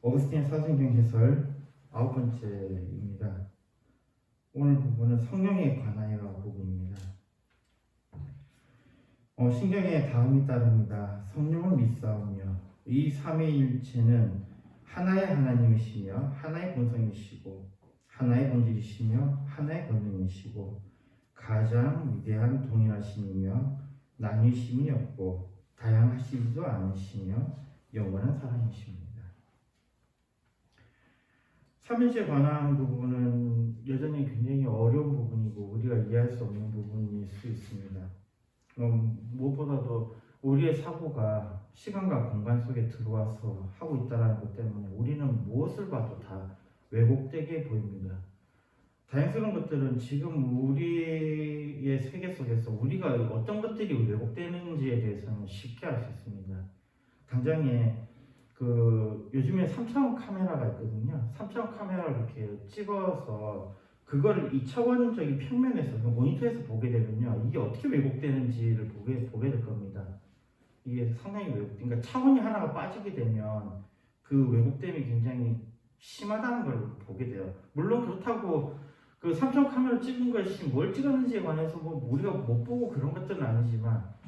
어거스틴 사도행전 해설 9번째입니다. 오늘 부분은 성령에 관하여 부분입니다. 신경의 다음이 따릅니다. 성령을 믿사오며 이 삼위일체는 하나의 하나님이시며 하나의 본성이시고 하나의 본질이시며 하나의 권능이시고 가장 위대한 동일하심이며 나뉘심이 없고 다양하시지도 않으시며 영원한 사랑이십니다. 삼위일체에 관한 부분은 여전히 굉장히 어려운 부분이고 우리가 이해할 수 없는 부분일 수 있습니다. 무엇보다도 우리의 사고가 시간과 공간 속에 들어와서 하고 있다는 것 때문에 우리는 무엇을 봐도 다 왜곡되게 보입니다. 다양스러운 것들은 지금 우리의 세계 속에서 우리가 어떤 것들이 왜곡되는지에 대해서는 쉽게 알 수 있습니다. 당장에 요즘에 3차원 카메라가 있거든요. 3차원 카메라를 이렇게 찍어서 그거를 2차원적인 평면에서 모니터에서 보게 되면요, 이게 어떻게 왜곡되는지를 보게 될 겁니다. 이게 상당히 그러니까 차원이 하나가 빠지게 되면 그 왜곡됨이 굉장히 심하다는 걸 보게 돼요. 물론 그렇다고 그 3차원 카메라 찍은 것이 뭘 찍었는지에 관해서 우리가 못 보고 그런 것들은 아니지만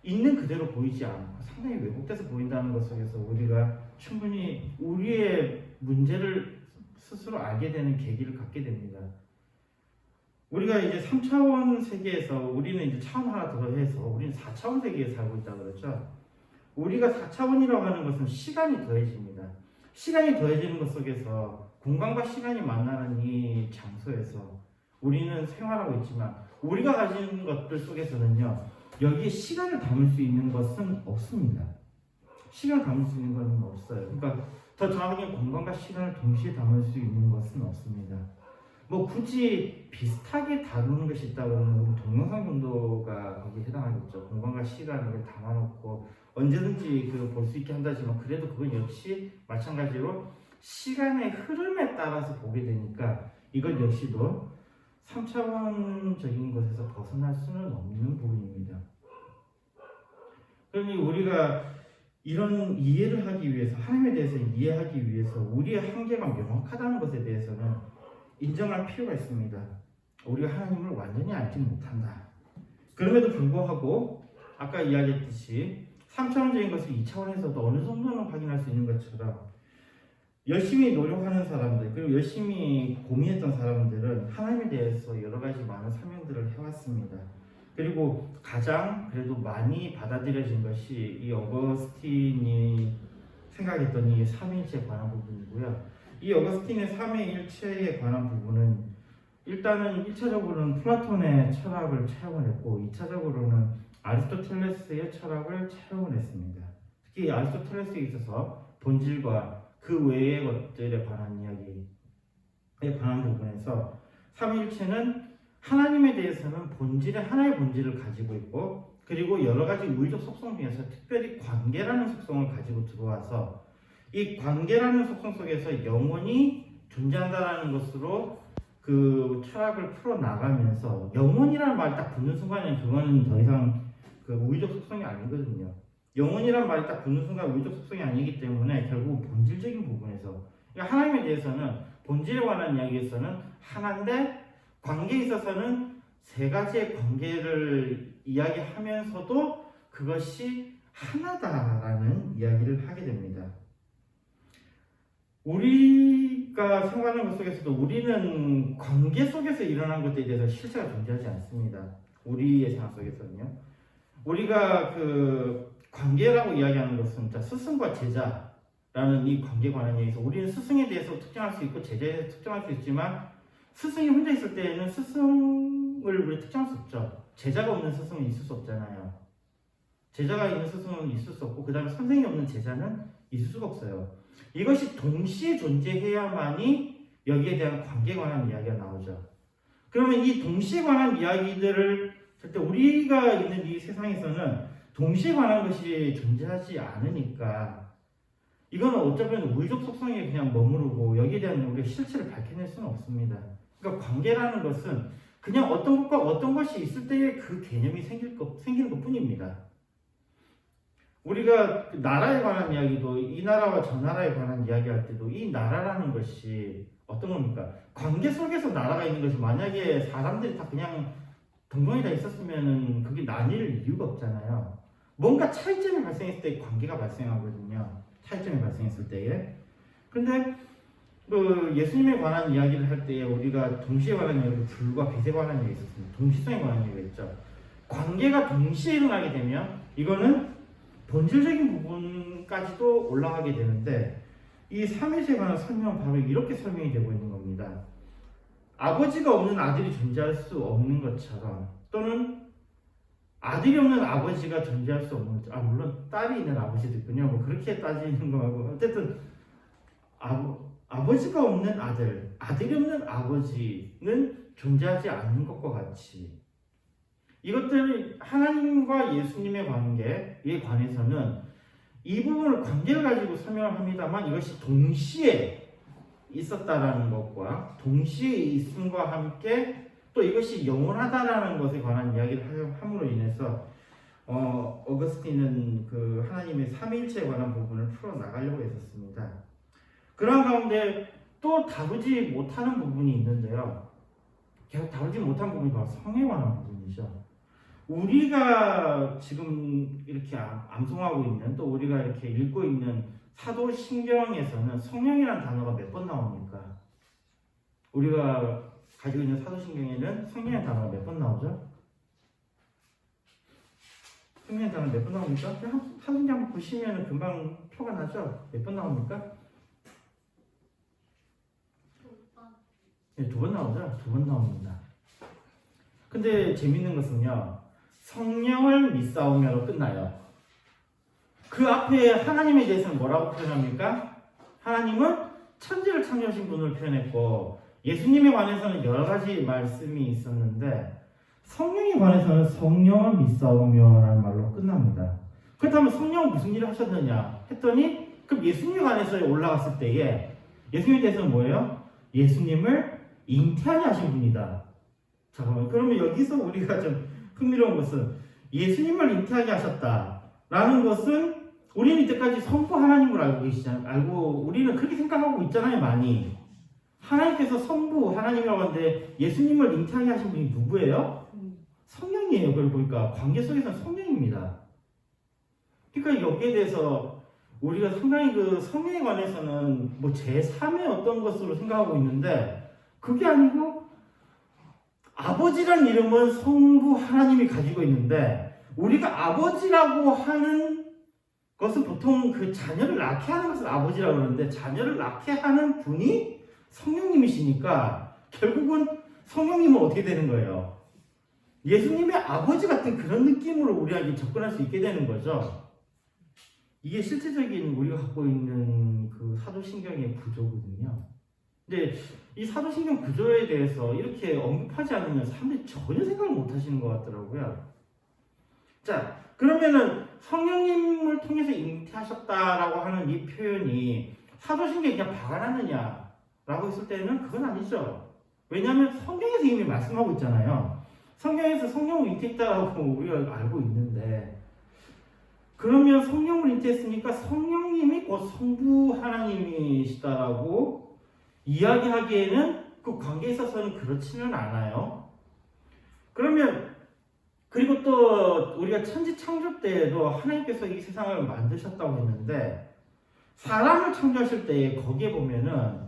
있는 그대로 보이지 않고 상당히 왜곡돼서 보인다는 것 속에서 우리가 충분히 우리의 문제를 스스로 알게 되는 계기를 갖게 됩니다. 우리가 이제 3차원 세계에서 우리는 이제 차원 하나 더해서 우리는 4차원 세계에 살고 있다고 그랬죠. 우리가 4차원이라고 하는 것은 시간이 더해집니다. 시간이 더해지는 것 속에서 공간과 시간이 만나는 이 장소에서 우리는 생활하고 있지만 우리가 가진 것들 속에서는요, 여기에 시간을 담을 수 있는 것은 없습니다. 시간을 담을 수 있는 것은 없어요. 그러니까 더 정확하게 공간과 시간을 동시에 담을 수 있는 것은 없습니다. 굳이 비슷하게 다루는 것이 있다고 하면 동영상 정도가 거기에 해당하겠죠. 공간과 시간을 담아놓고 언제든지 볼 수 있게 한다지만 그래도 그건 역시 마찬가지로 시간의 흐름에 따라서 보게 되니까 이것 역시도 3차원적인 것에서 벗어날 수는 없는 부분입니다. 그러니 우리가 이런 이해를 하기 위해서, 하나님에 대해서 이해하기 위해서 우리의 한계가 명확하다는 것에 대해서는 인정할 필요가 있습니다. 우리가 하나님을 완전히 알지 못한다. 그럼에도 불구하고 아까 이야기했듯이 3차원적인 것을 2차원에서도 어느 정도는 확인할 수 있는 것처럼 열심히 노력하는 사람들, 그리고 열심히 고민했던 사람들은 하나님에 대해서 여러 가지 많은 설명들을 해왔습니다. 그리고 가장 그래도 많이 받아들여진 것이 이 어거스틴이 생각했던 이 삼위일체에 관한 부분이고요. 이 어거스틴의 삼위일체에 관한 부분은 일단은 1차적으로는 플라톤의 철학을 차용을 했고 2차적으로는 아리스토텔레스의 철학을 차용을 했습니다. 특히 아리스토텔레스에 있어서 본질과 그 외의 것들에 관한 이야기에 관한 부분에서 삼위일체는 하나님에 대해서는 하나의 본질을 가지고 있고 그리고 여러 가지 우주적 속성 중에서 특별히 관계라는 속성을 가지고 들어와서 이 관계라는 속성 속에서 영혼이 존재한다는 것으로 그 철학을 풀어나가면서 영혼이라는 말이 딱 붙는 순간에는 그거는 더 이상 우주적 속성이 아니거든요. 영혼이란 말이 딱 붙는 순간 우주적 속성이 아니기 때문에 결국 본질적인 부분에서 그러니까 하나님에 대해서는 본질에 관한 이야기에서는 하나인데 관계에 있어서는 세 가지의 관계를 이야기하면서도 그것이 하나다라는 이야기를 하게 됩니다. 우리가 생활하는 것 속에서도 우리는 관계 속에서 일어난 것들에 대해서 실체가 존재하지 않습니다. 우리의 생활 속에서는요. 우리가 관계라고 이야기하는 것은 스승과 제자라는 이 관계에 관한 얘기에서 우리는 스승에 대해서 특정할 수 있고 제자에 대해서 특정할 수 있지만 스승이 혼자 있을 때에는 스승을 우리 특정할 수 없죠. 제자가 없는 스승은 있을 수 없잖아요. 제자가 있는 스승은 있을 수 없고 그 다음에 선생이 없는 제자는 있을 수가 없어요. 이것이 동시에 존재해야만이 여기에 대한 관계에 관한 이야기가 나오죠. 그러면 이 동시에 관한 이야기들을 절대 우리가 있는 이 세상에서는 동시에 관한 것이 존재하지 않으니까 이거는 어쩌면 우주적 속성에 그냥 머무르고 여기에 대한 우리가 실체를 밝혀낼 수는 없습니다. 그러니까 관계라는 것은 그냥 어떤 것과 어떤 것이 있을 때에 그 개념이 생기는 것 뿐입니다. 우리가 그 나라에 관한 이야기도 이 나라와 저 나라에 관한 이야기할 때도 이 나라라는 것이 어떤 겁니까? 관계 속에서 나라가 있는 것이 만약에 사람들이 다 그냥 동동이 다 있었으면은 그게 나뉠 이유가 없잖아요. 뭔가 차이점이 발생했을 때 관계가 발생하거든요. 차이점이 발생했을 때에. 근데 그 예수님에 관한 이야기를 할 때에 우리가 동시에 관한 이야기, 불과 빛에 관한 이야기가 있었습니다. 동시성에 관한 이야기가 있죠. 관계가 동시에 일어나게 되면 이거는 본질적인 부분까지도 올라가게 되는데 이 삼위일체에 관한 설명은 바로 이렇게 설명이 되고 있는 겁니다. 아버지가 없는 아들이 존재할 수 없는 것처럼 또는 아들이 없는 아버지가 존재할 수 없는 것처럼 물론 딸이 있는 아버지도 있군요. 뭐 그렇게 따지는 거하고 어쨌든 아버지가 없는 아들, 아들이 없는 아버지는 존재하지 않는 것과 같이 이것들 하나님과 예수님의 관계에 관해서는 이 부분을 관계를 가지고 설명을 합니다만 이것이 동시에 있었다라는 것과 동시에 있음과 함께 또 이것이 영원하다라는 것에 관한 이야기를 함으로 인해서 어거스틴은 그 하나님의 삼위일체에 관한 부분을 풀어 나가려고 했었습니다. 그런 가운데 또 다루지 못하는 부분이 있는데요. 계속 다루지 못한 부분이 바로 성에 관한 부분이죠. 우리가 지금 이렇게 암송하고 있는 또 우리가 이렇게 읽고 있는 사도신경에서는 성령이라는 단어가 몇 번 나옵니까? 우리가 가지고 있는 사도신경에는 성령이라는 단어가 몇 번 나오죠? 성령이라는 단어 몇 번 나옵니까? 사도신경 한번 보시면 금방 표가 나죠? 몇 번 나옵니까? 네, 2번 나오죠? 2번 나옵니다. 근데 재밌는 것은요, 성령을 믿사오며로 끝나요. 그 앞에 하나님에 대해서는 뭐라고 표현합니까? 하나님은 천지를 창조하신 분을 표현했고 예수님에 관해서는 여러 가지 말씀이 있었는데 성령에 관해서는 성령을 믿사오며라는 말로 끝납니다. 그렇다면 성령은 무슨 일을 하셨느냐 했더니 그럼 예수님에 관해서 올라갔을 때에 예수님에 대해서는 뭐예요? 예수님을 잉태하게 하신 분이다. 잠깐만, 그러면 여기서 우리가 좀 흥미로운 것은 예수님을 잉태하게 하셨다라는 것은 우리는 이때까지 성부 하나님을 알고 계시잖아요. 알고 우리는 그렇게 생각하고 있잖아요, 많이. 하나님께서 성부 하나님이라고 하는데 예수님을 잉태하게 하신 분이 누구예요? 성령이에요. 그걸 보니까 관계 속에서는 성령입니다. 그러니까 여기에 대해서 우리가 상당히 그 성령에 관해서는 뭐 제3의 어떤 것으로 생각하고 있는데 그게 아니고 아버지란 이름은 성부 하나님이 가지고 있는데 우리가 아버지라고 하는 것은 보통 그 자녀를 낳게 하는 것을 아버지라고 그러는데 자녀를 낳게 하는 분이 성령님이시니까 결국은 성령님은 어떻게 되는 거예요? 예수님의 아버지 같은 그런 느낌으로 우리에게 접근할 수 있게 되는 거죠. 이게 실제적인 우리가 갖고 있는 그 사도신경의 구조거든요. 근데 이 사도신경 구조에 대해서 이렇게 언급하지 않으면 사람들이 전혀 생각을 못 하시는 것 같더라고요. 자, 그러면은 성령님을 통해서 잉태하셨다라고 하는 이 표현이 사도신경에 그냥 박아놨느냐라고 했을 때는 그건 아니죠. 왜냐하면 성경에서 이미 말씀하고 있잖아요. 성경에서 성령을 잉태했다라고 우리가 알고 있는데 그러면 성령을 잉태했으니까 성령님이 곧 성부 하나님이시다라고 이야기하기에는 그 관계에 있어서는 그렇지는 않아요. 그러면 그리고 또 우리가 천지 창조 때에도 하나님께서 이 세상을 만드셨다고 했는데 사람을 창조하실 때에 거기에 보면은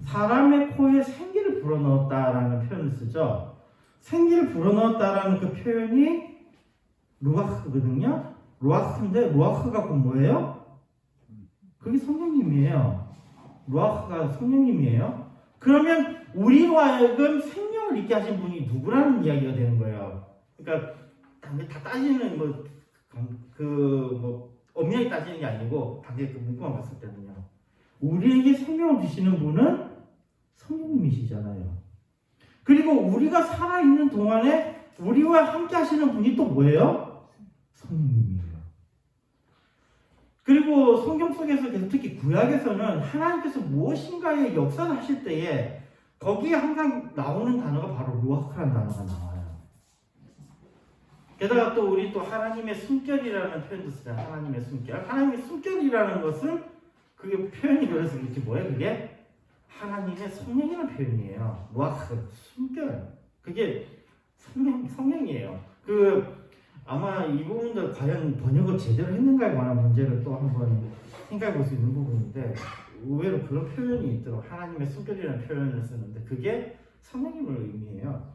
사람의 코에 생기를 불어넣었다라는 표현을 쓰죠. 생기를 불어넣었다라는 그 표현이 루아흐거든요. 루아흐인데 루아흐가 곧 뭐예요? 그게 성령님이에요. 루아흐가 성령님이에요. 그러면 우리로 하여금 생명을 있게 하신 분이 누구라는 이야기가 되는 거예요. 그러니까 다 따지는 엄밀하게 따지는 게 아니고 단계 그 문구만 봤을 때는요. 우리에게 생명을 주시는 분은 성령님이시잖아요. 그리고 우리가 살아있는 동안에 우리와 함께 하시는 분이 또 뭐예요? 성령님이에요. 그리고 성경 속에서 특히 구약에서는 하나님께서 무엇인가의 역사를 하실 때에 거기에 항상 나오는 단어가 바로 루아흐라는 단어가 나와요. 게다가 또 우리 또 하나님의 숨결이라는 표현도 쓰잖아요. 하나님의 숨결. 하나님의 숨결이라는 것은 그게 표현이 그래서 이렇게 뭐예요? 그게 하나님의 성령이라는 표현이에요. 루아흐, 숨결. 그게 성령이에요. 아마 이 부분도 과연 번역을 제대로 했는가에 관한 문제를 또 한번 생각해 볼 수 있는 부분인데 의외로 그런 표현이 있도록 하나님의 숨결이라는 표현을 쓰는데 그게 성령님을 의미해요.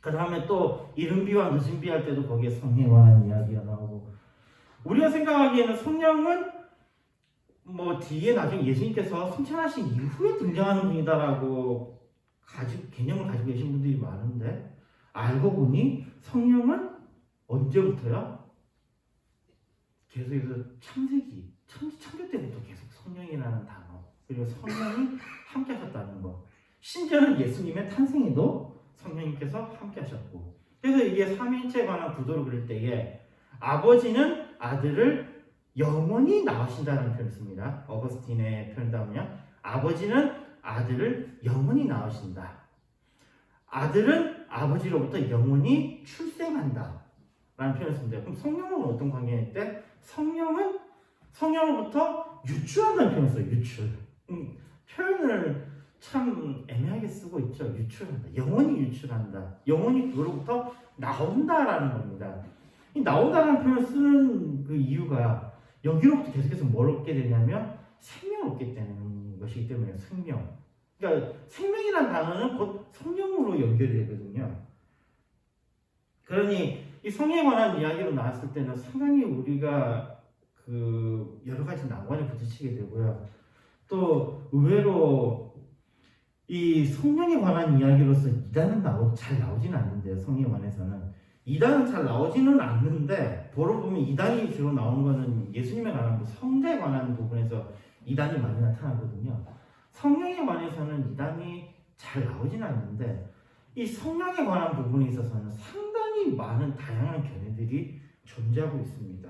그 다음에 또 이른비와 늦은비 할 때도 거기에 성령에 관한 이야기가 나오고 우리가 생각하기에는 성령은 뭐 뒤에 나중에 예수님께서 승천하신 이후에 등장하는 분이다라고 개념을 가지고 계신 분들이 많은데 알고 보니 성령은 언제부터요? 계속해서 창세기, 창조 때부터 계속 성령이라는 단어 그리고 성령이 함께 하셨다는 거 심지어는 예수님의 탄생에도 성령님께서 함께 하셨고 그래서 이게 삼위일체에 관한 구도를 그릴 때에 아버지는 아들을 영원히 낳으신다는 표현을 씁니다. 어거스틴의 표현이라면 아버지는 아들을 영원히 낳으신다. 아들은 아버지로부터 영원히 출생한다 라는 표현을 씁니다. 그럼 성령은 어떤 관계인데 성령은 성령으로부터 유출한다는 표현을 써요. 유출. 표현을 참 애매하게 쓰고 있죠. 유출한다. 영원히 유출한다. 영원히 그로부터 나온다라는 겁니다. 이 나온다라는 표현을 쓰는 그 이유가 여기로부터 계속해서 뭘 얻게 되냐면 생명을 얻게 되는 것이기 때문에 생명. 그러니까 생명이라는 단어는 곧 성령으로 연결이 되거든요. 그러니 이 성령에 관한 이야기로 나왔을 때는 상당히 우리가 여러 가지 난관에 부딪히게 되고요. 또 의외로 이 성령에 관한 이야기로서 이단은 잘 나오지는 않는데요. 성령에 관해서는 이단은 잘 나오지는 않는데 보러 보면 이단이 주로 나오는 거는 예수님에 관한 성자에 관한 부분에서 이단이 많이 나타나거든요. 성령에 관해서는 이단이 잘 나오지는 않는데 이 성령에 관한 부분에 있어서는 상당히 많은 다양한 견해들이 존재하고 있습니다.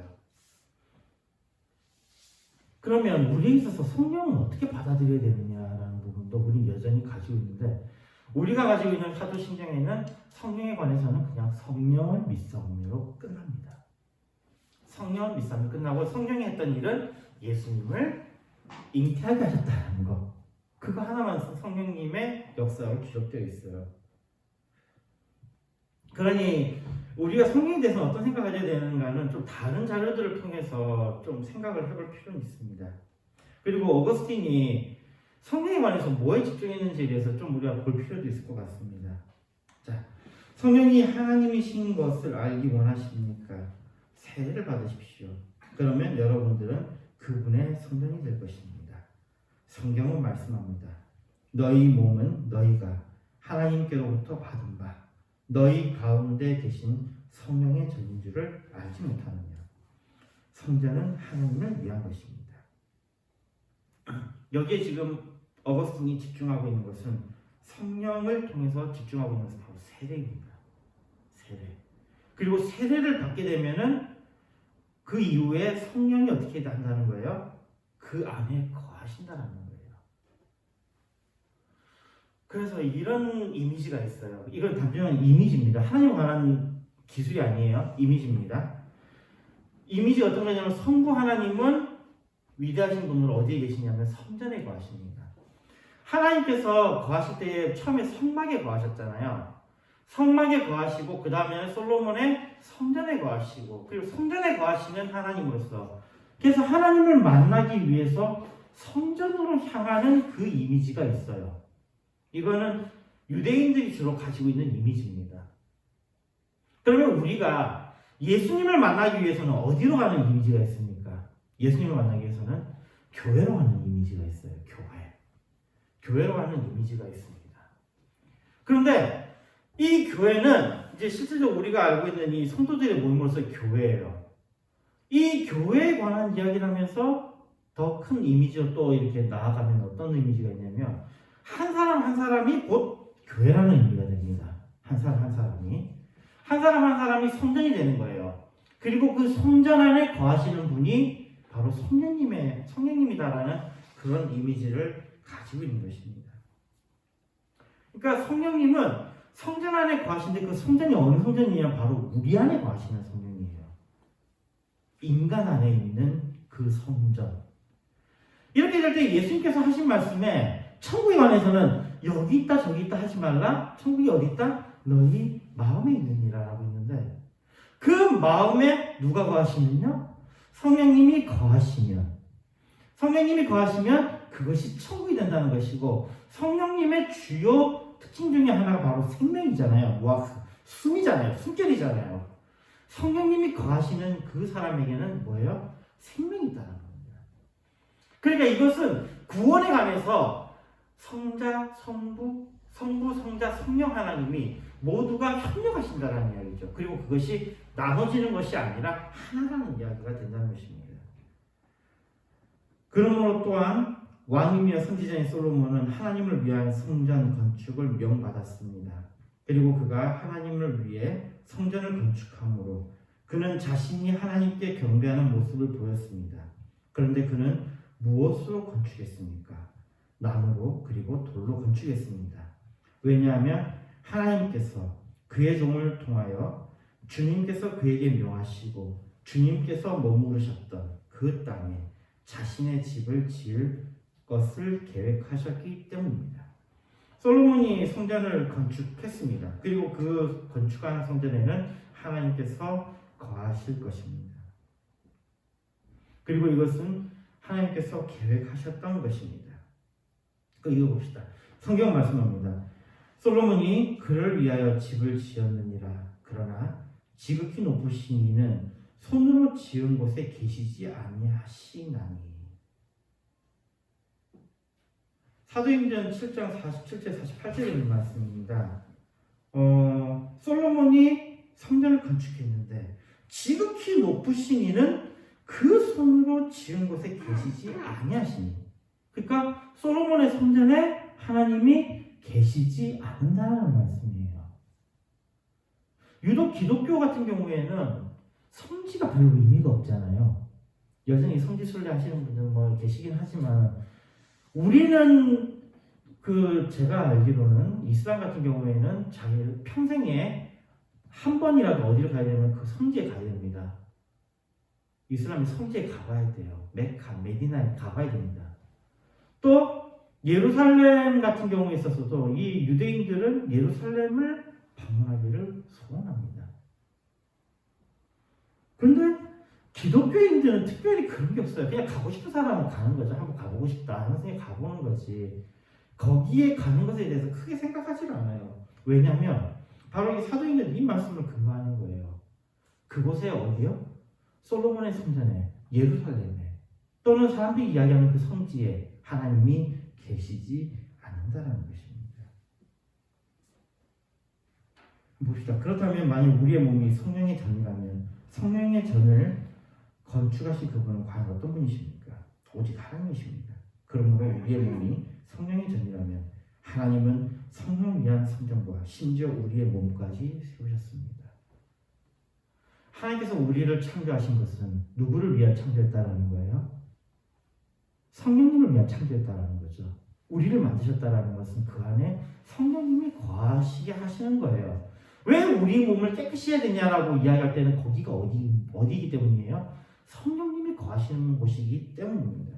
그러면 우리에 있어서 성령은 어떻게 받아들여야 되느냐라는 부분도 우리 여전히 가지고 있는데 우리가 가지고 있는 사도신경에는 성령에 관해서는 그냥 성령을 믿사오므로 끝납니다. 성령을 믿사오면 끝나고 성령이 했던 일은 예수님을 잉태하게 하셨다는 거. 그거 하나만 성령님의 역사가 기록되어 있어요. 그러니 우리가 성령에 대해서 어떤 생각을 해야 되는가는 좀 다른 자료들을 통해서 좀 생각을 해볼 필요는 있습니다. 그리고 어거스틴이 성령에 관해서 뭐에 집중했는지에 대해서 좀 우리가 볼 필요도 있을 것 같습니다. 자, 성령이 하나님이신 것을 알기 원하십니까? 세례를 받으십시오. 그러면 여러분들은 그분의 성전이 될 것입니다. 성경은 말씀합니다. 너희 몸은 너희가 하나님께로부터 받은 바 너희 가운데 계신 성령의 전인 줄을 알지 못하느냐. 성전은 하나님을 위한 것입니다. 여기에 지금 어거스틴이 집중하고 있는 것은 성령을 통해서 집중하고 있는 것은 바로 세례입니다. 세례. 그리고 세례를 받게 되면은 그 이후에 성령이 어떻게 한다는 거예요? 그 안에 거하신다는 거예요. 그래서 이런 이미지가 있어요. 이건 단순한 이미지입니다. 하나님에 관한 기술이 아니에요. 이미지입니다. 이미지가 어떤 거냐면 성부 하나님은 위대하신 분으로 어디에 계시냐면 성전에 거하십니다. 하나님께서 거하실 때 처음에 성막에 거하셨잖아요. 성막에 거하시고 그 다음에 솔로몬의 성전에 거하시고 그리고 성전에 거하시는 하나님으로서 그래서 하나님을 만나기 위해서 성전으로 향하는 그 이미지가 있어요. 이거는 유대인들이 주로 가지고 있는 이미지입니다. 그러면 우리가 예수님을 만나기 위해서는 어디로 가는 이미지가 있습니까? 예수님을 만나기 위해서는 교회로 가는 이미지가 있어요. 교회로 가는 이미지가 있습니다. 그런데 이 교회는 이제 실질적으로 우리가 알고 있는 이 성도들의 모임으로서 교회예요. 이 교회에 관한 이야기를 하면서 더 큰 이미지로 또 이렇게 나아가면 어떤 이미지가 있냐면 한 사람 한 사람이 곧 교회라는 의미가 됩니다. 한 사람 한 사람이 성전이 되는 거예요. 그리고 그 성전 안에 거하시는 분이 바로 성령님이다라는 그런 이미지를 가지고 있는 것입니다. 그러니까 성령님은 성전 안에 거하신데 그 성전이 어느 성전이냐? 바로 우리 안에 거하시는 성전이에요. 인간 안에 있는 그 성전. 이렇게 될 때 예수님께서 하신 말씀에 천국에 관해서는 여기 있다 저기 있다 하지 말라. 천국이 어디 있다? 너희 마음에 있느니라라고 했는데 그 마음에 누가 거하시면요? 성령님이 거하시면 그것이 천국이 된다는 것이고 성령님의 주요 특징 중에 하나가 바로 생명이잖아요. 숨이잖아요. 숨결이잖아요. 성령님이 거하시는 그 사람에게는 뭐예요? 생명이 있다는 겁니다. 그러니까 이것은 구원에 관해서 성자, 성부, 성자, 성령 하나님이 모두가 협력하신다는 이야기죠. 그리고 그것이 나눠지는 것이 아니라 하나라는 이야기가 된다는 것입니다. 그러므로 또한 왕이며 선지자인 솔로몬은 하나님을 위한 성전 건축을 명받았습니다. 그리고 그가 하나님을 위해 성전을 건축함으로 그는 자신이 하나님께 경배하는 모습을 보였습니다. 그런데 그는 무엇으로 건축했습니까? 나무로 그리고 돌로 건축했습니다. 왜냐하면 하나님께서 그의 종을 통하여 주님께서 그에게 명하시고 주님께서 머무르셨던 그 땅에 자신의 집을 지을 것을 계획하셨기 때문입니다. 솔로몬이 성전을 건축했습니다. 그리고 그 건축한 성전에는 하나님께서 거하실 것입니다. 그리고 이것은 하나님께서 계획하셨던 것입니다. 읽어봅시다. 성경 말씀합니다. 솔로몬이 그를 위하여 집을 지었느니라. 그러나 지극히 높으신 이는 손으로 지은 곳에 계시지 아니하시나니. 사도행전 7장 47절 48절에 있는 말씀입니다. 솔로몬이 성전을 건축했는데 지극히 높으신 이는 그 손으로 지은 곳에 계시지 아니하시니. 그러니까 솔로몬의 성전에 하나님이 계시지 않는다는 말씀이에요. 유독 기독교 같은 경우에는 성지가 별로 의미가 없잖아요. 여전히 성지 순례 하시는 분들 뭐 계시긴 하지만 우리는 제가 알기로는 이슬람 같은 경우에는 자기 평생에 한 번이라도 어디를 가야 되면 그 성지에 가야 됩니다. 이슬람이 성지에 가봐야 돼요. 메카, 메디나에 가봐야 됩니다. 또 예루살렘 같은 경우에 있어서도 이 유대인들은 예루살렘을 방문하기를 소원합니다. 그런데 기독교인들은 특별히 그런 게 없어요. 그냥 가고 싶은 사람은 가는 거죠. 한번 가보고 싶다 하는 생각에 가보는 거지. 거기에 가는 것에 대해서 크게 생각하지 않아요. 왜냐하면 바로 이 사도행전 이 말씀을 근거하는 거예요. 그곳에 어디요? 솔로몬의 성전에, 예루살렘에, 또는 사람들이 이야기하는 그 성지에 하나님이 계시지 않는다는 것입니다. 봅시다. 그렇다면 만약 우리의 몸이 성령의 전이라면 성령의 전을 건축하신 그분은 과연 어떤 분이십니까? 오직 하나님이십니다. 그러므로 우리의 몸이 성령의 전이라면 하나님은 성령을 위한 성전과 심지어 우리의 몸까지 세우셨습니다. 하나님께서 우리를 창조하신 것은 누구를 위한 창조였다라는 거예요? 성령님을 위한 창조였다라는 거죠. 우리를 만드셨다라는 것은 그 안에 성령님이 거하시게 하시는 거예요. 왜 우리 몸을 깨끗이 해야 되냐라고 이야기할 때는 거기가 어디이기 때문이에요? 성령님이 거하시는 곳이기 때문입니다.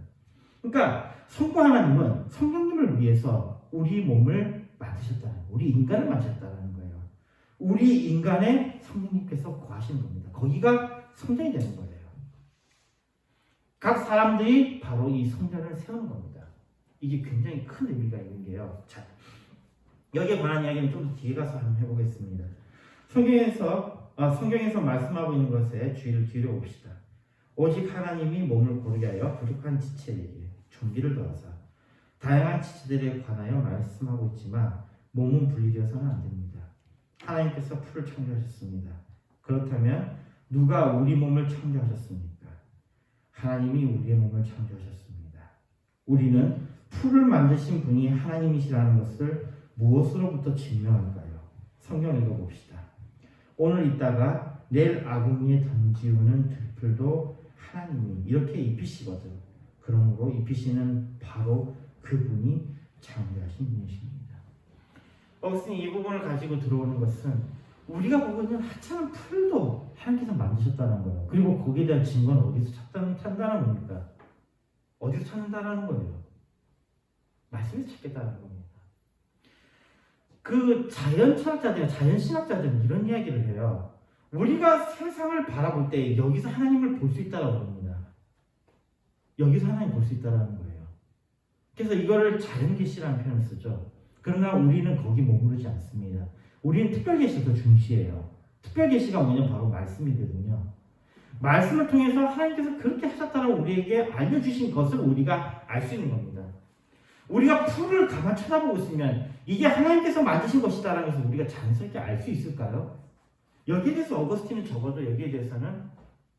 그러니까 성부 하나님은 성령님을 위해서 우리 몸을 만드셨다는, 우리 인간을 만드셨다는 거예요. 우리 인간에 성령님께서 거하시는 겁니다. 거기가 성전이 되는 거예요. 각 사람들이 바로 이 성전을 세우는 겁니다. 이게 굉장히 큰 의미가 있는 게요. 자, 여기에 관한 이야기는 좀 더 뒤에 가서 한번 해보겠습니다. 성경에서 말씀하고 있는 것에 주의를 기울여 봅시다. 오직 하나님이 몸을 고르게 하여 부족한 지체에게 존귀를 더하사 다양한 지체들에 관하여 말씀하고 있지만 몸은 분리되어서는 안 됩니다. 하나님께서 풀을 창조하셨습니다. 그렇다면 누가 우리 몸을 창조하셨습니까? 하나님이 우리의 몸을 창조하셨습니다. 우리는 풀을 만드신 분이 하나님이시라는 것을 무엇으로부터 증명할까요? 성경 읽어봅시다. 오늘 있다가 내일 아궁이에 던지우는 들풀도 하나님이 이렇게 입히시거든. 그러므로 입히시는 바로 그분이 창조하신 분이십니다. 어거스틴이 이 부분을 가지고 들어오는 것은 우리가 보고 있는 하찮은 풀도 하나님께서 만드셨다는 거예요. 그리고 거기에 대한 증거는 어디서 찾는다는 겁니까? 어디서 찾는다는 거예요? 말씀에서 찾겠다는 겁니다. 그 자연 철학자들이나 자연 신학자들은 이런 이야기를 해요. 우리가 세상을 바라볼 때 여기서 하나님을 볼 수 있다고 합니다. 여기서 하나님 볼 수 있다는 거예요. 그래서 이거를 자연계시라는 표현을 쓰죠. 그러나 우리는 거기 머무르지 않습니다. 우리는 특별계시를 더 중시해요. 특별계시가 뭐냐면 바로 말씀이거든요. 말씀을 통해서 하나님께서 그렇게 하셨다고 우리에게 알려주신 것을 우리가 알 수 있는 겁니다. 우리가 풀을 가만 쳐다보고 있으면 이게 하나님께서 만드신 것이다라는 것을 우리가 자연스럽게 알 수 있을까요? 여기에 대해서 어거스틴은 적어도 여기에 대해서는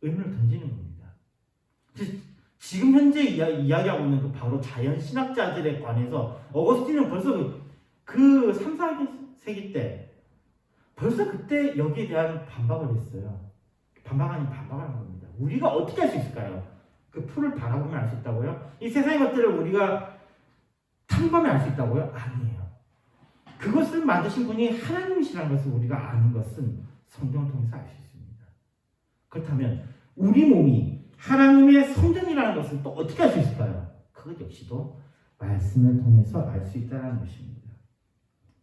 의문을 던지는 겁니다. 지금 현재 이야기하고 있는 그 바로 자연 신학자들에 관해서 어거스틴은 벌써 그 3, 4세기 때 벌써 그때 여기에 대한 반박을 했어요. 반박하는 겁니다. 우리가 어떻게 할 수 있을까요? 그 풀을 바라보면 알 수 있다고요? 이 세상의 것들을 우리가 탐구하면 알 수 있다고요? 아니에요. 그것을 만드신 분이 하나님이시라는 것을 우리가 아는 것은 성경을 통해서 알 수 있습니다. 그렇다면 우리 몸이 하나님의 성전이라는 것을 또 어떻게 알 수 있을까요? 그것 역시도 말씀을 통해서 알 수 있다는 것입니다.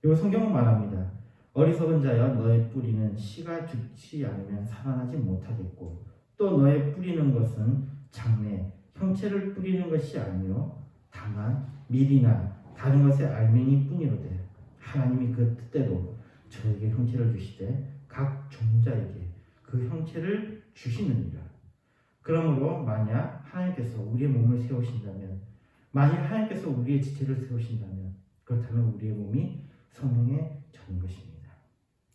그리고 성경은 말합니다. 어리석은 자여 너의 뿌리는 씨가 죽지 않으면 살아나지 못하겠고 또 너의 뿌리는 것은 장래 형체를 뿌리는 것이 아니요 다만 밀이나 다른 것의 알맹이 뿐이로되 하나님이 그 뜻대로 저에게 형체를 주시되 각 종자에게 그 형체를 주시느니라. 그러므로 만약 하나님께서 우리의 몸을 세우신다면 만약 하나님께서 우리의 지체를 세우신다면 그렇다면 우리의 몸이 성령의 전인 것입니다.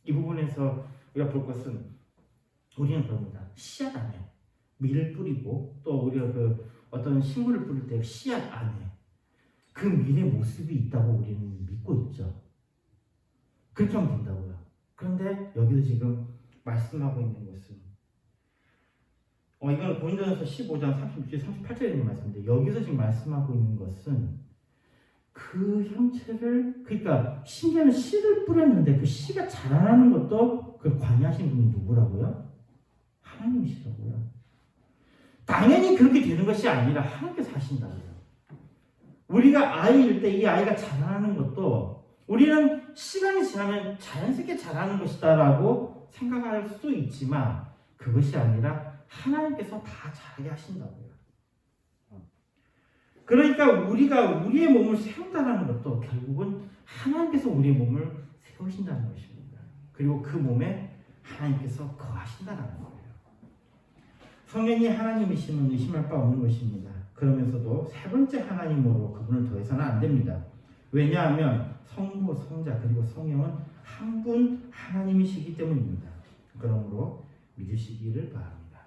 이 부분에서 우리가 볼 것은 우리는 그럽니다. 씨앗 안에 밀을 뿌리고 또 우리가 그 어떤 식물을 뿌릴 때 씨앗 안에 그 밀의 모습이 있다고 우리는 믿고 있죠. 그렇게 하면 된다고요. 그런데 여기서 지금 말씀하고 있는 것은 이건 고린도전서 15장 36절 38절에 있는 말씀인데 여기서 지금 말씀하고 있는 것은 그 형체를 그러니까 심지어는 씨를 뿌렸는데 그 씨가 자라나는 것도 그 관여하신 분이 누구라고요? 하나님이시라고요. 당연히 그렇게 되는 것이 아니라 하나님께서 하신다고요. 우리가 아이일 때 이 아이가 자라나는 것도 우리는 시간이 지나면 자연스럽게 자라는 것이다라고 생각할 수도 있지만 그것이 아니라 하나님께서 다 자라게 하신다고요. 그러니까 우리가 우리의 몸을 세운다는 것도 결국은 하나님께서 우리의 몸을 세우신다는 것입니다. 그리고 그 몸에 하나님께서 거하신다는 거예요. 성령이 하나님이심은 의심할 바 없는 것입니다. 그러면서도 세 번째 하나님으로 그분을 더해서는 안 됩니다. 왜냐하면 성부, 성자 그리고 성령은 한 분 하나님이시기 때문입니다. 그러므로 믿으시기를 바랍니다.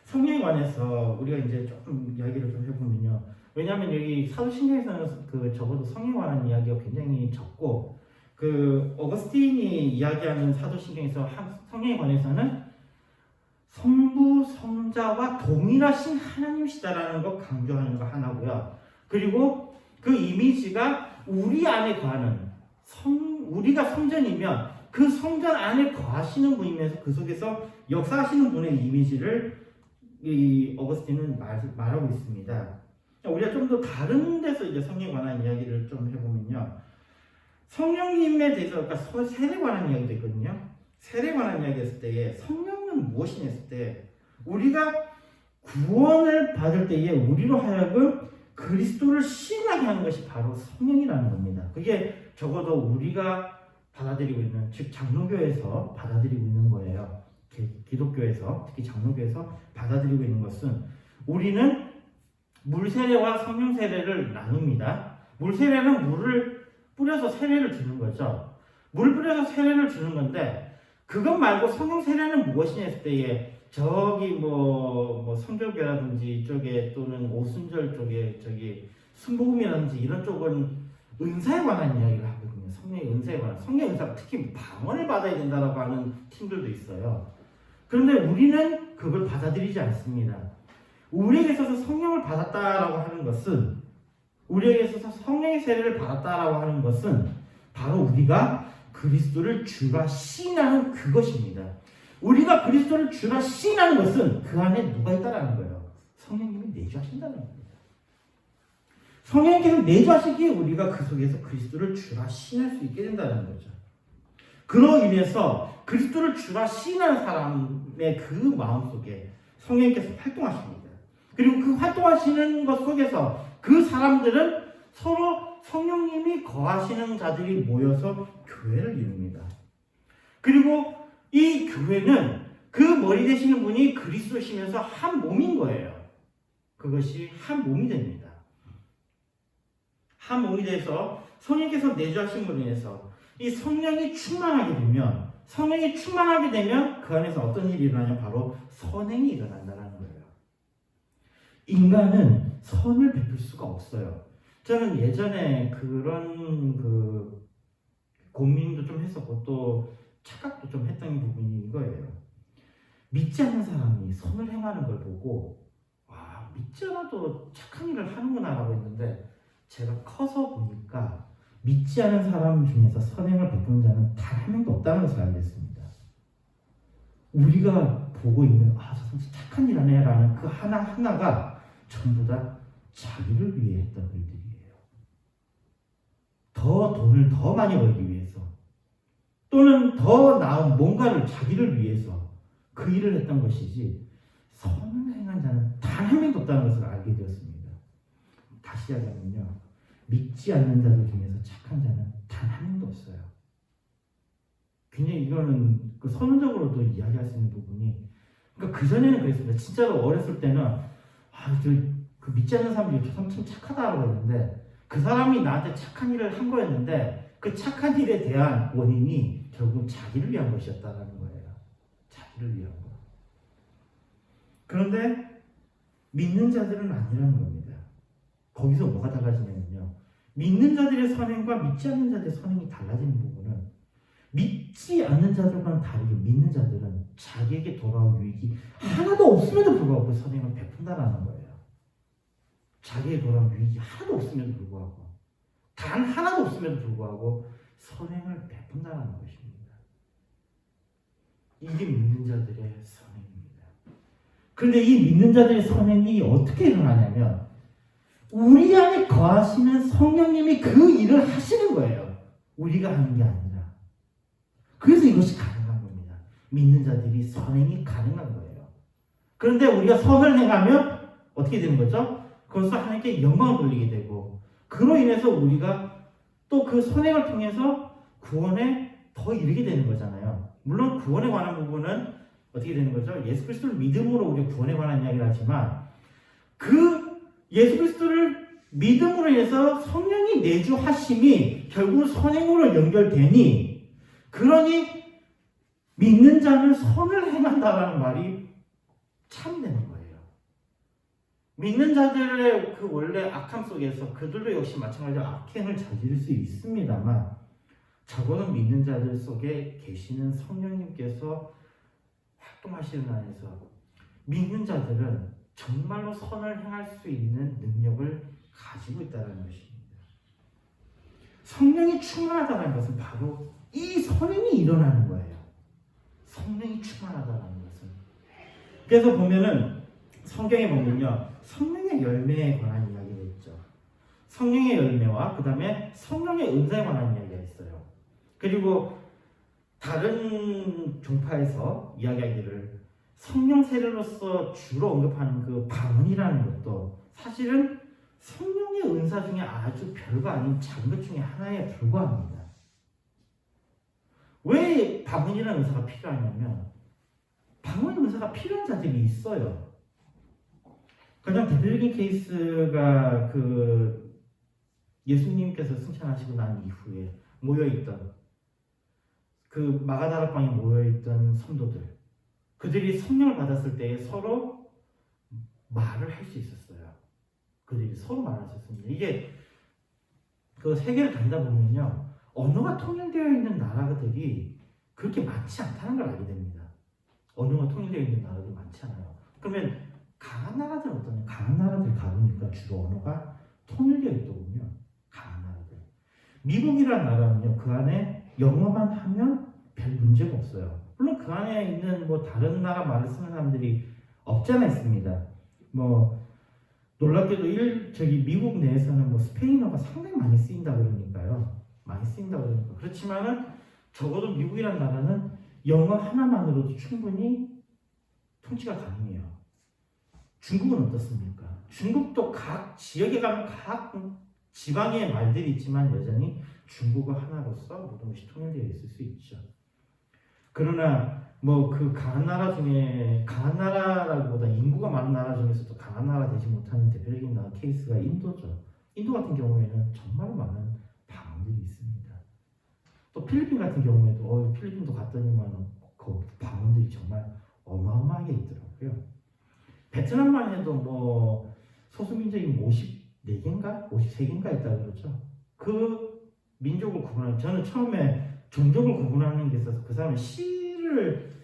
성령에 관해서 우리가 이제 조금 이야기를 좀 해보면요. 왜냐하면 여기 사도신경에서는 그 적어도 성령에 관한 이야기가 굉장히 적고 그 어거스틴이 이야기하는 사도신경에서 성령에 관해서는 성부, 성자와 동일하신 하나님이시다라는 거 강조하는 거 하나고요. 그리고 그 이미지가 우리 안에 거하는 우리가 성전이면 그 성전 안에 거하시는 분이면서 그 속에서 역사하시는 분의 이미지를 이 어거스틴은 말하고 있습니다. 우리가 좀 더 다른 데서 이제 성령에 관한 이야기를 좀 해보면요. 성령님에 대해서 그러니까 세례에 관한 이야기도 있거든요. 세례에 관한 이야기 했을 때에 성령은 무엇이냐 했을 때 우리가 구원을 받을 때에 우리로 하여금 그리스도를 시인하게 하는 것이 바로 성령이라는 겁니다. 그게 적어도 우리가 받아들이고 있는 즉 장로교에서 받아들이고 있는 거예요. 기독교에서 특히 장로교에서 받아들이고 있는 것은 우리는 물 세례와 성령 세례를 나눕니다. 물 세례는 물을 뿌려서 세례를 주는 거죠. 물 뿌려서 세례를 주는 건데 그것 말고 성령 세례는 무엇이냐 했을 때에 저기 뭐 성결교라든지 이쪽에 또는 오순절 쪽에 저기 순복음이라든지 이런 쪽은 은사에 관한 이야기를 하거든요. 성령의 은사에 관한 성령의 은사가 특히 방언을 받아야 된다라고 하는 팀들도 있어요. 그런데 우리는 그걸 받아들이지 않습니다. 우리에게 있어서 성령을 받았다라고 하는 것은 우리에게 있어서 성령의 세례를 받았다라고 하는 것은 바로 우리가 그리스도를 주라 시인하는 그것입니다. 우리가 그리스도를 주라 시인하는 것은 그 안에 누가 있다라는 거예요. 성령님이 내주하신다는 겁니다. 성령님께서 내주하시기에 우리가 그 속에서 그리스도를 주라 시인할 수 있게 된다는 거죠. 그로 인해서 그리스도를 주라 시인하는 사람의 그 마음속에 성령님께서 활동하십니다. 그리고 그 활동하시는 것 속에서 그 사람들은 서로 성령님이 거하시는 자들이 모여서 교회를 이룹니다. 그리고 이 교회는 그 머리 되시는 분이 그리스도시면서 한 몸인 거예요. 그것이 한 몸이 됩니다. 한 몸이 돼서 성령께서 내주하신 분으로 인해서 이 성령이 충만하게 되면 그 안에서 어떤 일이 일어나냐, 바로 선행이 일어난다는 거예요. 인간은 선을 베풀 수가 없어요. 저는 예전에 그런 고민도 좀 했었고 또 착각도 좀 했던 부분이 이거예요. 믿지 않는 사람이 선을 행하는 걸 보고 와, 믿지 않아도 착한 일을 하는구나 라고 했는데, 제가 커서 보니까 믿지 않은 사람 중에서 선행을 베푸는 자는 단 한 명도 없다는 것을 알게 됐습니다. 우리가 보고 있는 저 사람 착한 일 하네 라는 그 하나하나가 전부 다 자기를 위해 했던 일들이에요. 더 돈을 더 많이 벌기 위해서, 또는 더 나은 뭔가를 자기를 위해서 그 일을 했던 것이지, 선을 행한 자는 단 한 명도 없다는 것을 알게 되었습니다. 다시 하자면요, 믿지 않는 자들 중에서 착한 자는 단 한 명도 없어요. 굉장히 이거는 선언적으로도 이야기할 수 있는 부분이, 그러니까 그전에는 그랬습니다. 진짜로 어렸을 때는 그 믿지 않는 사람이 저 사람 참 착하다라고 했는데, 그 사람이 나한테 착한 일을 한 거였는데 그 착한 일에 대한 원인이 결국 자기를 위한 것이었다는 거예요. 자기를 위한 거. 그런데 믿는 자들은 아니라는 겁니다. 거기서 뭐가 달라지냐면요, 믿는 자들의 선행과 믿지 않는 자들의 선행이 달라지는 부분은, 믿지 않는 자들과는 다르게 믿는 자들은 자기에게 돌아올 유익이 하나도 없음에도 불구하고 그 선행을 베푼다라는 거예요. 자기에게 돌아올 유익이 하나도 없음에도 불구하고, 단 하나도 없음에도 불구하고 선행을 베푼다라는 것입니다. 이게 믿는 자들의 선행입니다. 그런데 이 믿는 자들의 선행이 어떻게 일어나냐면, 우리 안에 거하시는 성령님이 그 일을 하시는 거예요. 우리가 하는 게 아니라. 그래서 이것이 가능한 겁니다. 믿는 자들이 선행이 가능한 거예요. 그런데 우리가 선을 행하면 어떻게 되는 거죠? 그것을 하나님께 영광을 돌리게 되고, 그로 인해서 우리가 또 그 선행을 통해서 구원에 더 이르게 되는 거잖아요. 물론 구원에 관한 부분은 어떻게 되는 거죠? 예수 그리스도를 믿음으로 우리 구원에 관한 이야기를 하지만, 그 예수 그리스도를 믿음으로 인해서 성령이 내주하심이 결국 선행으로 연결되니, 그러니 믿는 자는 선을 행한다라는 말이 참되는 거예요. 믿는 자들의 그 원래 악함 속에서 그들도 역시 마찬가지로 악행을 저지를 수 있습니다만, 적어도 믿는 자들 속에 계시는 성령님께서 활동하시는 안에서 믿는 자들은 정말로 선을 행할 수 있는 능력을 가지고 있다는 것입니다. 성령이 충만하다는 것은 바로 이 선행이 일어나는 거예요. 성령이 충만하다는 것은. 그래서 보면은 성경에 보면요, 성령의 열매에 관한 이야기가 있죠. 성령의 열매와 그 다음에 성령의 은사에 관한 이야기가 있어요. 그리고 다른 종파에서 이야기하기를 성령 세례로서 주로 언급하는 그 방언이라는 것도 사실은 성령의 은사 중에 아주 별거 아닌 작은 것 중에 하나에 불과합니다. 왜 방언이라는 은사가 필요하냐면, 방언 은사가 필요한 자들이 있어요. 가장 대표적인 케이스가 그 예수님께서 승천하시고 난 이후에 모여있던 그 마가다락방에 모여있던 성도들, 그들이 성령을 받았을 때 서로 말을 할 수 있었어요. 그들이 서로 말할 수 있었습니다. 이게 그 세계를 다니다 보면요, 언어가 통일되어 있는 나라들이 그렇게 많지 않다는 걸 알게 됩니다. 언어가 통일되어 있는 나라들이 많지 않아요. 그러면 강한 나라들은 어떠냐? 강한 나라들 가보니까 주로 언어가 통일되어 있더군요. 강한 나라들. 미국이라는 나라는요, 그 안에 영어만 하면 별 문제가 없어요. 물론 그 안에 있는 뭐 다른 나라 말을 쓰는 사람들이 없지 않아 있습니다. 뭐 놀랍게도 미국 내에서는 뭐 스페인어가 상당히 많이 쓰인다 그러니까요. 많이 쓰인다 그러니까. 그렇지만은 적어도 미국이라는 나라는 영어 하나만으로도 충분히 통치가 가능해요. 중국은 어떻습니까? 중국도 각 지역에 가면 각 지방의 말들이 있지만 여전히 중국어 하나로서 모든 것이 통일되어 있을 수 있죠. 그러나 뭐 그 강한 나라 중에 강한 나라라기보다 인구가 많은 나라 중에서도 강한 나라 되지 못하는 대표적인 케이스가 인도죠. 인도 같은 경우에는 정말 많은 방언들이 있습니다. 또 필리핀 같은 경우에도 필리핀도 갔더니만 그 방언들이 정말 어마어마하게 있더라고요. 베트남만 해도 뭐 소수민족이 54개인가? 53개인가 있다고 그러죠. 그 민족을 구분하는, 저는 처음에 종족을 구분하는 게 있어서 그 사람의 시를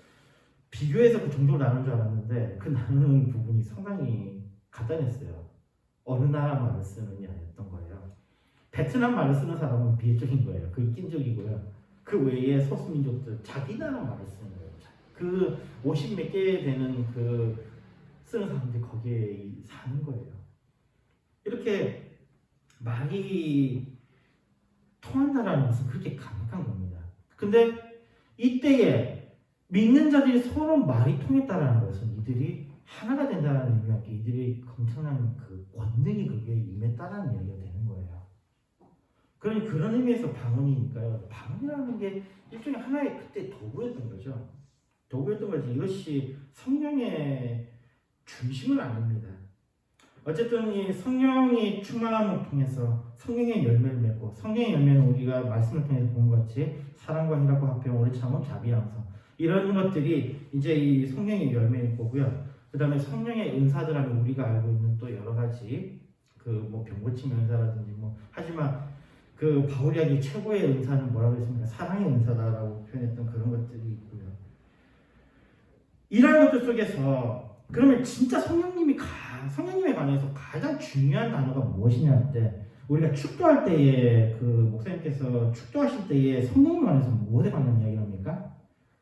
비교해서 그 종족을 나누는 줄 알았는데 그 나누는 부분이 상당히 간단했어요. 어느 나라 말을 쓰느냐였던 거예요. 베트남 말을 쓰는 사람은 비회적인 거예요. 그 인격이고요. 그 외에 소수민족들 자기 나라 말을 쓰는 거예요. 그 50 몇 개 되는 그 쓰는 사람들이 거기에 사는 거예요. 이렇게 말이 통한다라는 것은 그렇게 강력한 겁니다. 근데 이때에 믿는 자들이 서로 말이 통했다라는 것은 이들이 하나가 된다는 의미와 함께 이들이 엄청난 그 권능이 거기에 임했다라는 이야기가 되는 거예요. 그러니 그런 의미에서 방언이니까요. 방언이라는 게 일종의 하나의 그때 도구였던 거죠. 도구였던 거지. 이것이 성령의 중심은 아닙니다. 어쨌든 이 성령이 충만함을 통해서 성령의 열매를 맺고, 성령의 열매는 우리가 말씀을 통해서 본 것 같이 사랑과 희락과 화평, 오래 참음, 자비, 양성, 이런 것들이 이제 이 성령의 열매일 거고요. 그 다음에 성령의 은사들 하면 우리가 알고 있는 또 여러 가지 그 뭐 병고침 은사라든지 뭐, 하지만 그 바울이 하기 최고의 은사는 뭐라고 했습니까? 사랑의 은사다라고 표현했던 그런 것들이 있고요. 이러한 것들 속에서 그러면 진짜 성령님에 관해서 가장 중요한 단어가 무엇이냐 할 때, 우리가 축도할 때에 그 목사님께서 축도하실 때에 성령님에 관해서 무엇에 관한 이야기를 합니까?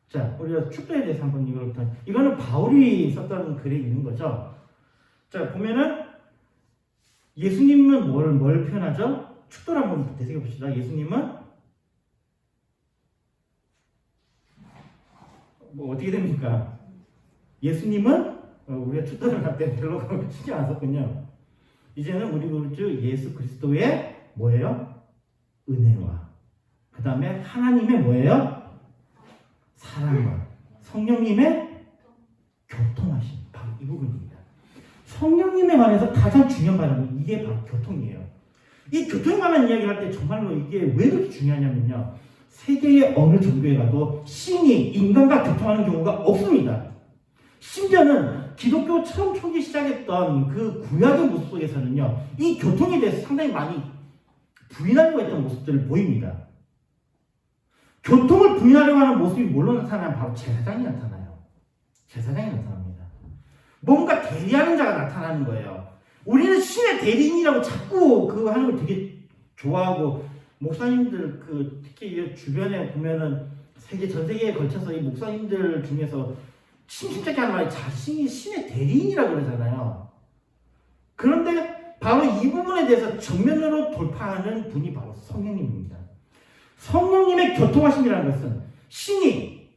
자, 우리가 축도에 대해서 한번 이거는 바울이 썼던 글에 있는 거죠. 자, 보면은 예수님은 뭘 표현하죠? 축도를 한번 되새겨 봅시다. 예수님은 뭐 어떻게 됩니까? 예수님은 우리가 축도를 할 때 별로 신경 안 썼군요. 이제는 우리 구주 예수 그리스도의 뭐예요? 은혜와 그 다음에 하나님의 뭐예요? 사랑과 성령님의 교통하심, 바로 이 부분입니다. 성령님에 관해서 가장 중요한 발언은 이게 바로 교통이에요. 이 교통에 관한 이야기를 할 때 정말로 이게 왜 그렇게 중요하냐면요, 세계의 어느 종교에 가도 신이 인간과 교통하는 경우가 없습니다. 심지어는 기독교 처음 초기 시작했던 그 구약의 모습 속에서는요, 이 교통에 대해서 상당히 많이 부인하려고 했던 모습들을 보입니다. 교통을 부인하려고 하는 모습이 뭘로 나타나면 바로 제사장이 나타나요. 제사장이 나타납니다. 뭔가 대리하는 자가 나타나는 거예요. 우리는 신의 대리인이라고 자꾸 그 하는 걸 되게 좋아하고, 목사님들 특히 주변에 보면은 전 세계에 걸쳐서 이 목사님들 중에서 심심찮게 하는 말이 자신이 신의 대리인이라고 그러잖아요. 그런데 바로 이 부분에 대해서 정면으로 돌파하는 분이 바로 성령님입니다. 성령님의 교통하심이라는 것은 신이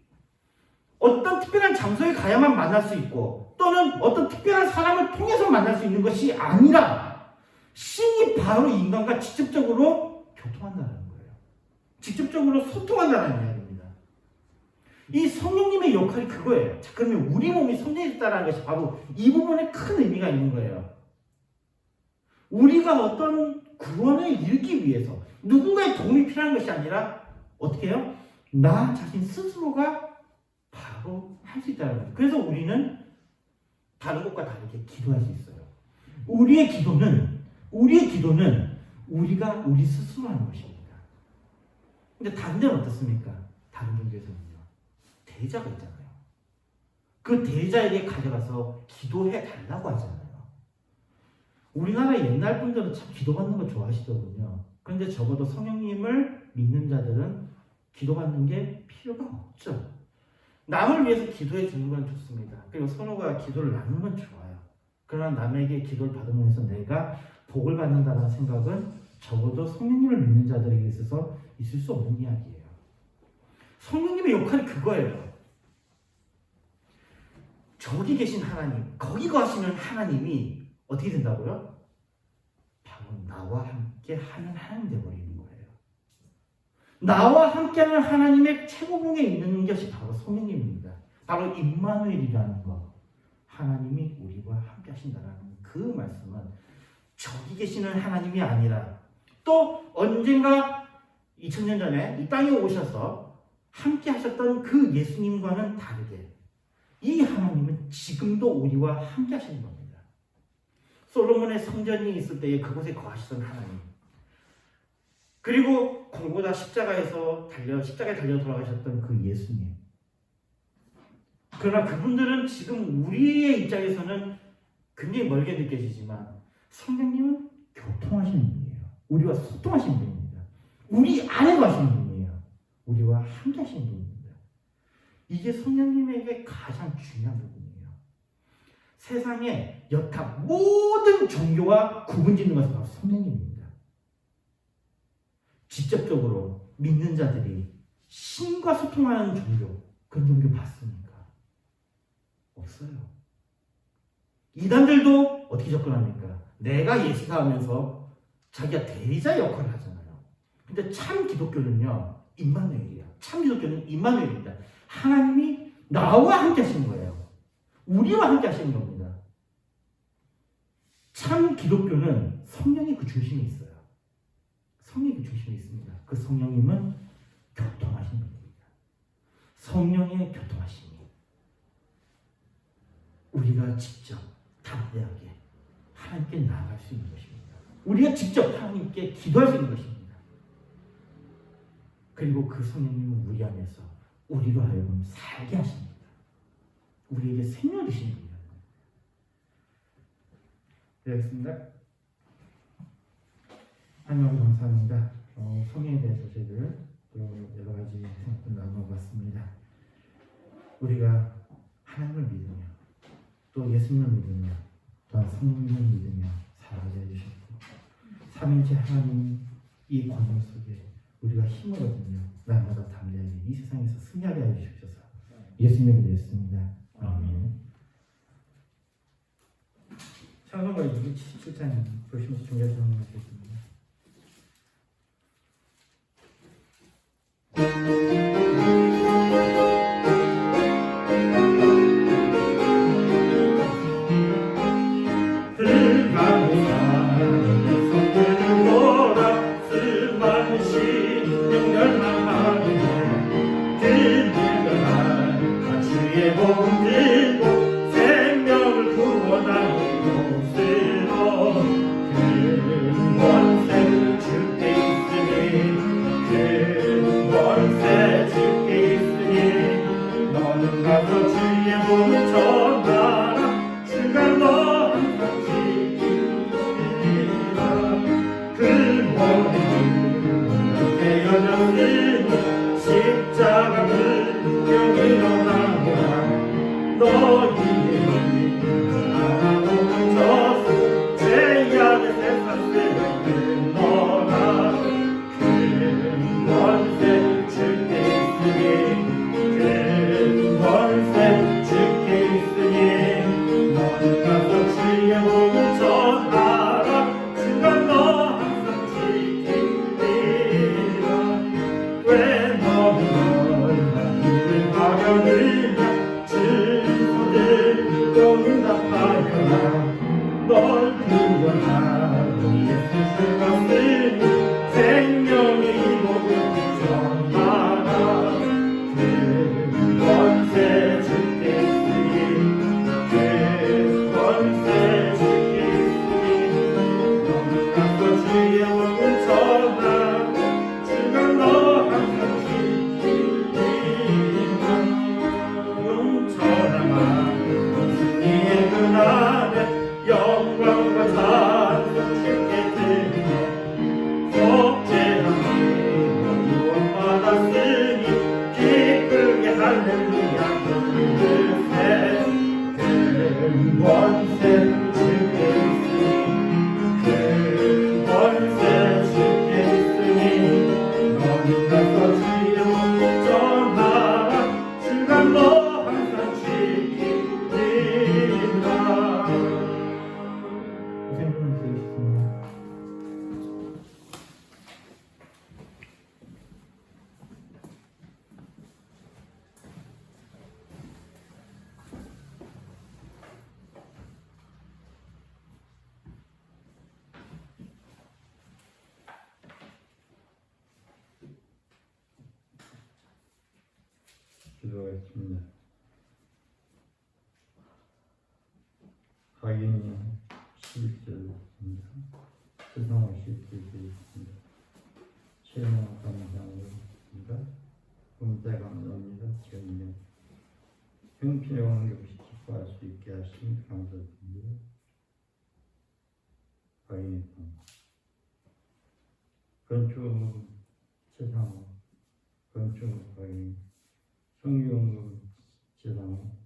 어떤 특별한 장소에 가야만 만날 수 있고, 또는 어떤 특별한 사람을 통해서 만날 수 있는 것이 아니라 신이 바로 인간과 직접적으로 교통한다는 거예요. 직접적으로 소통한다는 이야기입니다. 이 성령님의 역할이 그거예요. 자, 그러면 우리 몸이 성령이다라는 것이 바로 이 부분에 큰 의미가 있는 거예요. 우리가 어떤 구원을 이루기 위해서 누군가의 도움이 필요한 것이 아니라 어떻게 해요? 나 자신 스스로가 바로 할 수 있다는 거예요. 그래서 우리는 다른 것과 다르게 기도할 수 있어요. 우리의 기도는 우리가 우리 스스로 하는 것입니다. 근데 다른 데는 어떻습니까? 다른 종교에서는요, 대자가 있잖아요. 그 대자에게 가져가서 기도해 달라고 하잖아요. 우리나라 옛날 분들은 참 기도받는 거 좋아하시더군요. 그런데 적어도 성령님을 믿는 자들은 기도받는 게 필요가 없죠. 남을 위해서 기도해 주는 건 좋습니다. 그리고 서로가 기도를 나누는 건 좋아요. 그러나 남에게 기도를 받으면서 내가 복을 받는다는 생각은 적어도 성령님을 믿는 자들에게 있어서 있을 수 없는 이야기예요. 성령님의 역할이 그거예요. 저기 계신 하나님, 거기 거하시는 하나님이 어떻게 된다고요? 바로 나와 함께 하는 하나님 되어버리는 거예요. 나와 함께하는 하나님의 최고봉에 있는 것이 바로 성령님입니다. 바로 임마누엘이라는 것. 하나님이 우리와 함께 하신다는 그 말씀은 저기 계시는 하나님이 아니라 또 언젠가 2000년 전에 이 땅에 오셔서 함께 하셨던 그 예수님과는 다르게 이 하나님은 지금도 우리와 함께 하시는 겁니다. 솔로몬의 성전이 있을 때에 그곳에 거하시던 하나님, 그리고 골고다 십자가에 달려 돌아가셨던 그 예수님. 그러나 그분들은 지금 우리의 입장에서는 굉장히 멀게 느껴지지만 성령님은 교통하시는 분이에요. 우리와 소통하시는 분입니다. 우리 안에 거하시는 분이에요. 우리와 함께 하시는 분입니다. 이게 성령님에게 가장 중요한 부분이에요. 세상에 여타 모든 종교와 구분짓는 것은 바로 성령님입니다. 직접적으로 믿는 자들이 신과 소통하는 종교, 그런 종교 봤습니까? 없어요. 이단들도 어떻게 접근합니까? 내가 예수다 하면서 자기가 대리자 역할을 하잖아요. 근데 참 기독교는요, 임마누엘이야. 참 기독교는 임마누엘입니다. 하나님이 나와 함께 하시는 거예요. 우리와 함께 하시는 겁니다. 참 기독교는 성령이 그 중심에 있어요. 성령이 그 중심에 있습니다. 그 성령님은 교통하시는 분입니다. 성령의 교통하심이 우리가 직접 담대하게 하나님께 나아갈 수 있는 것입니다. 우리가 직접 하나님께 기도할 수 있는 것입니다. 그리고 그 성령님은 우리 안에서 우리로 하여금 살게 하십니다. 우리에게 생명을 주시는 분이에요. 네, 알겠습니다. 하나님 감사합니다. 성령에 대해서 저희들 또 여러 가지 생각을 나눠봤습니다. 우리가 하나님을 믿으며 또 예수님을 믿으며 또한 성령님을 믿으며 살아가게 해주셨고 삼위일체 하나님 이 권능 속에 우리가 힘을 얻으며 날마다 담대하게 이 세상에서 승리하게 해주셔서 예수님의 기도했습니다. 아멘. 찬송가 277장 보시면서 준비하시는 것 같습니다. 영광과 찬송 주께 드리며 기도하겠습니다. 확인이 11절입니다. 세상을 시키겠습니다. 최영원 감사합니다. 공짜 감사합니다. 전혀 형편의 없이 기뻐할 수 있게 하신 감사드립니다. 확인입니다. 건축 세상 건축 확인 성경금 세상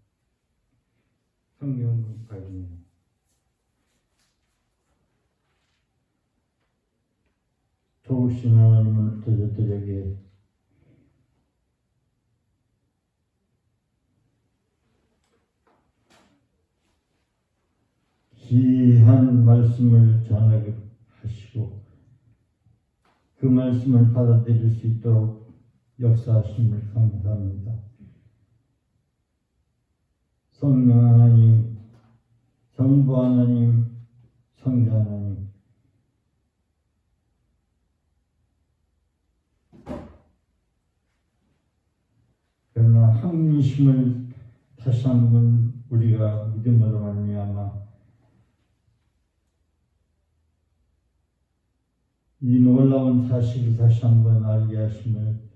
성경금 확인 좋으신 하나님을 저들에게 귀한 말씀을 전하게 하시고 그 말씀을 받아들일 수 있도록 역사하심을 감사합니다. 성령 하나님, 성부 하나님, 성자 하나님, 그러나 합리심을 다시 한번 우리가 믿음으로 말미암아 이 놀라운 사실을 다시 한번 알게 하심을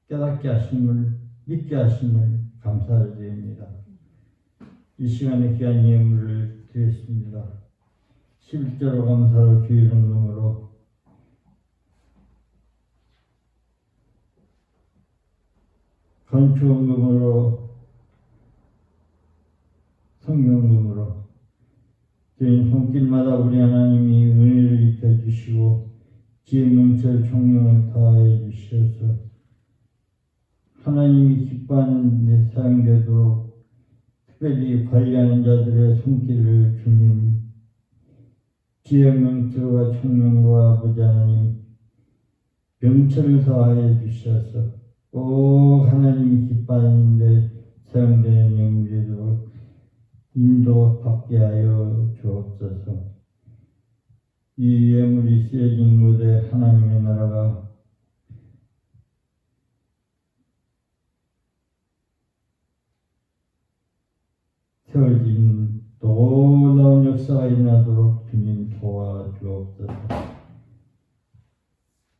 깨닫게 하심을 믿게 하심을 감사드립니다. 이 시간에 귀한 예물을 드렸습니다. 11조로 감사로 주 이름으로 건축금으로 성경금으로 저희 손길마다 우리 하나님이 은혜를 입혀주시고 지혜 명철 총명을 더하여 주셔서 하나님이 기뻐하는 데 사용되도록 특별히 관리하는 자들의 손길을 주님 지혜 명철과 총명과 아버지 하나님 명철을 더하여 주셔서 꼭 하나님이 기뻐하는 데 사용되는 예물에도 인도받게 하여 주옵소서. 이 예물이 쓰여진 곳에 하나님의 나라가 세워진 놀라운 역사가 일어나도록 주님 도와주옵소서.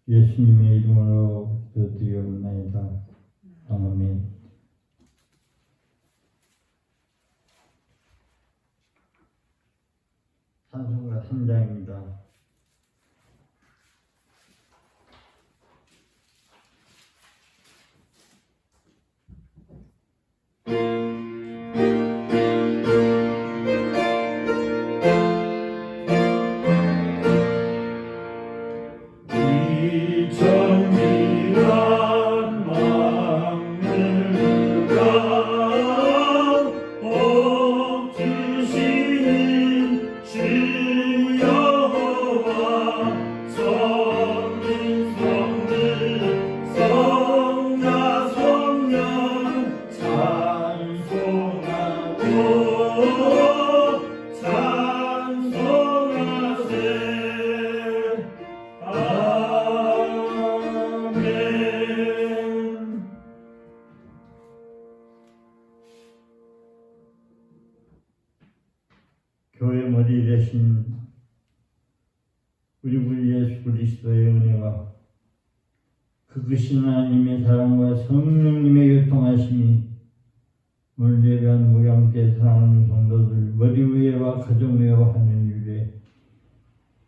예수님의 이름으로 기도드리옵나이다. 아멘. 찬송가 3장입니다. 교회 머리 되신 우리 구 예수 그리스도의 은혜와 그것이 하나님의 사랑과 성령님의 교통하심이 오늘 예배한 무양께 사랑하는 성도들 머리 위에와 가정 위에와 하늘 위에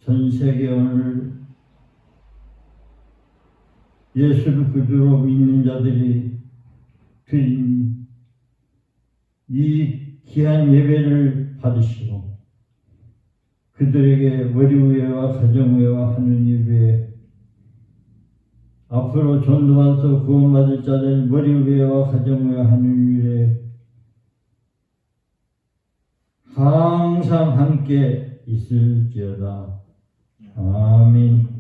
전 세계 오늘 예수를 구주로 믿는 자들이 드린 이 귀한 예배를 받으시고 그들에게 머리 위에와 가정 위에와 하늘 위에 앞으로 전도하서 구원받을 자들 머리 위에와 가정 위에와 하늘 위에 항상 함께 있을지어다. 아멘.